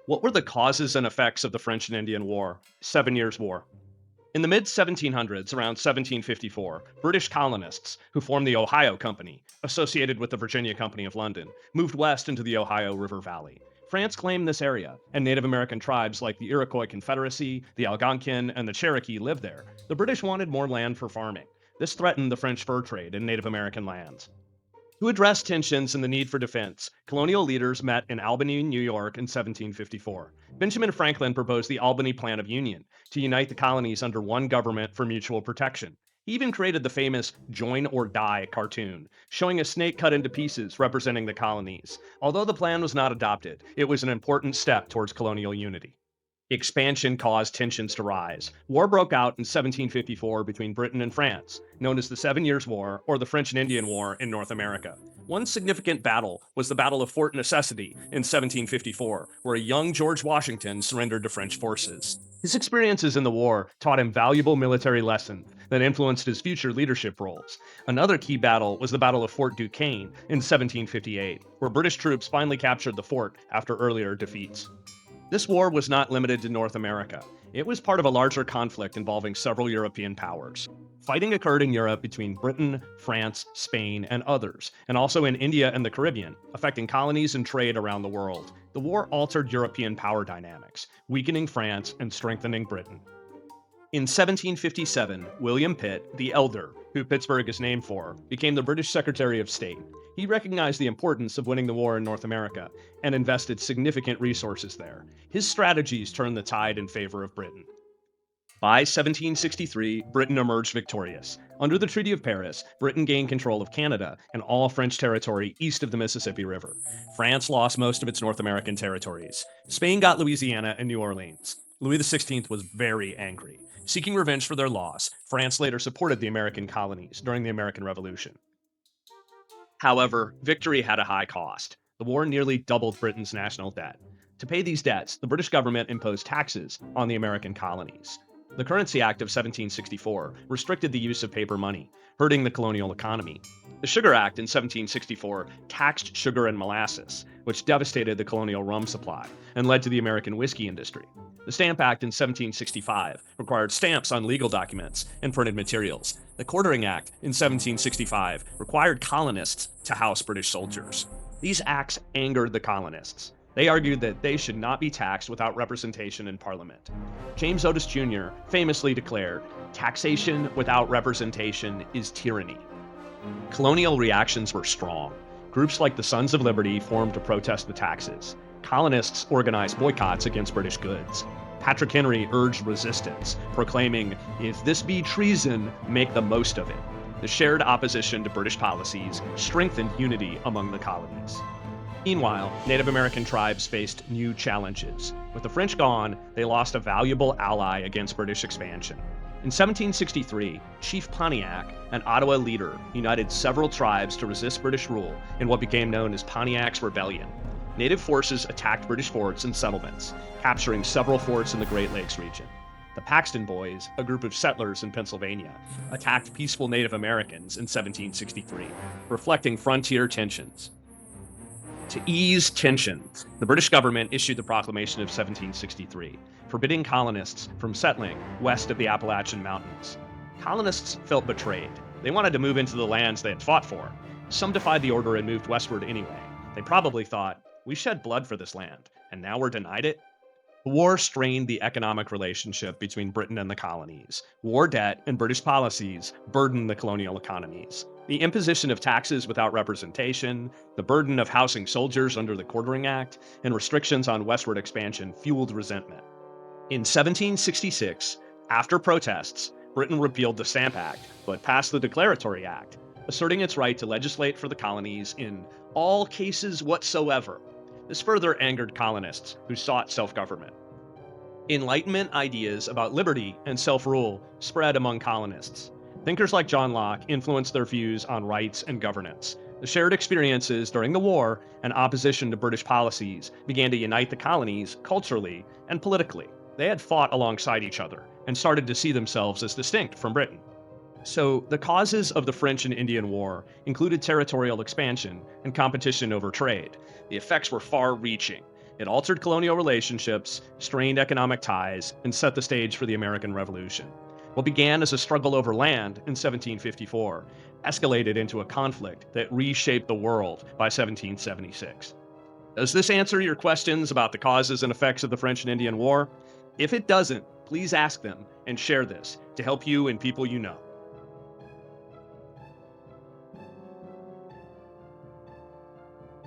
What were the causes and effects of the French and Indian War? 7 Years' War. In the mid 1700s, around 1754, British colonists, who formed the Ohio Company, associated with the Virginia Company of London, moved west into the Ohio River Valley. France claimed this area, and Native American tribes like the Iroquois Confederacy, the Algonquin, and the Cherokee lived there. The British wanted more land for farming. This threatened the French fur trade in Native American lands. To address tensions and the need for defense, colonial leaders met in Albany, New York in 1754. Benjamin Franklin proposed the Albany Plan of Union to unite the colonies under one government for mutual protection. He even created the famous Join or Die cartoon, showing a snake cut into pieces representing the colonies. Although the plan was not adopted, it was an important step towards colonial unity. Expansion caused tensions to rise. War broke out in 1754 between Britain and France, known as the 7 Years' War or the French and Indian War in North America. One significant battle was the Battle of Fort Necessity in 1754, where a young George Washington surrendered to French forces. His experiences in the war taught him valuable military lessons that influenced his future leadership roles. Another key battle was the Battle of Fort Duquesne in 1758, where British troops finally captured the fort after earlier defeats. This war was not limited to North America. It was part of a larger conflict involving several European powers. Fighting occurred in Europe between Britain, France, Spain, and others, and also in India and the Caribbean, affecting colonies and trade around the world. The war altered European power dynamics, weakening France and strengthening Britain. In 1757, William Pitt, the Elder, who Pittsburgh is named for, became the British Secretary of State. He recognized the importance of winning the war in North America and invested significant resources there. His strategies turned the tide in favor of Britain. By 1763, Britain emerged victorious. Under the Treaty of Paris, Britain gained control of Canada and all French territory east of the Mississippi River. France lost most of its North American territories. Spain got Louisiana and New Orleans. Louis XVI was very angry. Seeking revenge for their loss, France later supported the American colonies during the American Revolution. However, victory had a high cost. The war nearly doubled Britain's national debt. To pay these debts, the British government imposed taxes on the American colonies. The Currency Act of 1764 restricted the use of paper money, hurting the colonial economy. The Sugar Act in 1764 taxed sugar and molasses, which devastated the colonial rum supply and led to the American whiskey industry. The Stamp Act in 1765 required stamps on legal documents and printed materials. The Quartering Act in 1765 required colonists to house British soldiers. These acts angered the colonists. They argued that they should not be taxed without representation in Parliament. James Otis Jr. famously declared, "Taxation without representation is tyranny." Colonial reactions were strong. Groups like the Sons of Liberty formed to protest the taxes. Colonists organized boycotts against British goods. Patrick Henry urged resistance, proclaiming, "If this be treason, make the most of it." The shared opposition to British policies strengthened unity among the colonies. Meanwhile, Native American tribes faced new challenges. With the French gone, they lost a valuable ally against British expansion. In 1763, Chief Pontiac, an Ottawa leader, united several tribes to resist British rule in what became known as Pontiac's Rebellion. Native forces attacked British forts and settlements, capturing several forts in the Great Lakes region. The Paxton Boys, a group of settlers in Pennsylvania, attacked peaceful Native Americans in 1763, reflecting frontier tensions. To ease tensions, the British government issued the Proclamation of 1763, forbidding colonists from settling west of the Appalachian Mountains. Colonists felt betrayed. They wanted to move into the lands they had fought for. Some defied the order and moved westward anyway. They probably thought, "We shed blood for this land, and now we're denied it?" The war strained the economic relationship between Britain and the colonies. War debt and British policies burdened the colonial economies. The imposition of taxes without representation, the burden of housing soldiers under the Quartering Act, and restrictions on westward expansion fueled resentment. In 1766, after protests, Britain repealed the Stamp Act, but passed the Declaratory Act, asserting its right to legislate for the colonies in all cases whatsoever. This further angered colonists who sought self-government. Enlightenment ideas about liberty and self-rule spread among colonists. Thinkers like John Locke influenced their views on rights and governance. The shared experiences during the war and opposition to British policies began to unite the colonies culturally and politically. They had fought alongside each other and started to see themselves as distinct from Britain. So, the causes of the French and Indian War included territorial expansion and competition over trade. The effects were far-reaching. It altered colonial relationships, strained economic ties, and set the stage for the American Revolution. What began as a struggle over land in 1754 escalated into a conflict that reshaped the world by 1776. Does this answer your questions about the causes and effects of the French and Indian War? If it doesn't, please ask them and share this to help you and people you know.